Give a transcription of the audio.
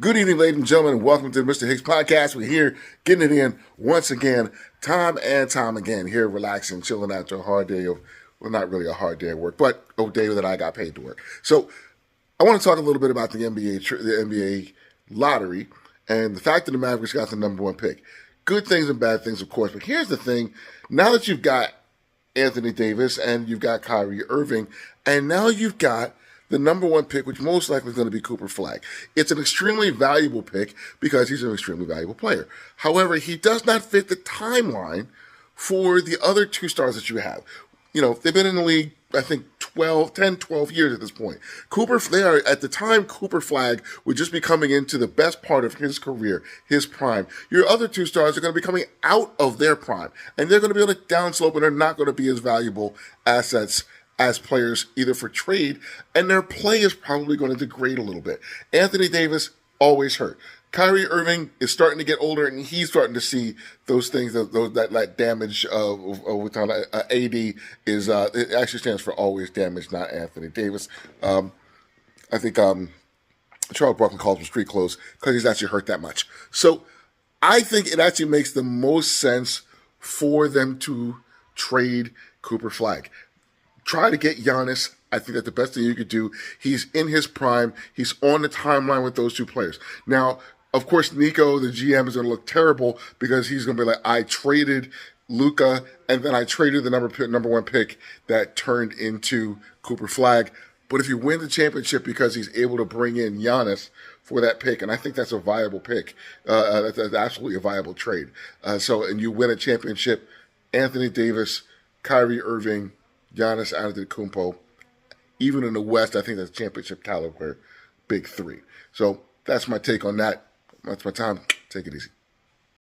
Good evening, ladies and gentlemen, and welcome to the Mr. Hicks Podcast. We're here getting it in once again, time and time again, here relaxing, chilling after a hard day of, well, not really a hard day at work, but a day that I got paid to work. So I want to talk a little bit about the NBA lottery and the fact that the Mavericks got the number one pick. Good things and bad things, of course, but here's the thing. Now that you've got Anthony Davis and you've got Kyrie Irving, and now you've got the number one pick, which most likely is going to be Cooper Flagg. It's an extremely valuable pick because he's an extremely valuable player. However, he does not fit the timeline for the other two stars that you have. You know, they've been in the league, I think, 10, 12 years at this point. At the time, Cooper Flagg would just be coming into the best part of his career, his prime. Your other two stars are going to be coming out of their prime, and they're going to be on a downslope, and they're not going to be as valuable assets as players either for trade, and their play is probably going to degrade a little bit. Anthony Davis, always hurt. Kyrie Irving is starting to get older, and he's starting to see those things, that damage with AD is, it actually stands for always damaged, not Anthony Davis. I think Charles Barkley calls him street clothes because he's actually hurt that much. So I think it actually makes the most sense for them to trade Cooper Flagg. Try to get Giannis. I think that's the best thing you could do. He's in his prime. He's on the timeline with those two players. Now, of course, Nico, the GM, is going to look terrible because he's going to be like, I traded Luka, and then I traded the number one pick that turned into Cooper Flagg. But if you win the championship because he's able to bring in Giannis for that pick, and I think that's a viable pick, that's absolutely a viable trade. And you win a championship, Anthony Davis, Kyrie Irving, Giannis Antetokounmpo, even in the West, I think that's championship caliber, big three. So that's my take on that. That's my time. Take it easy.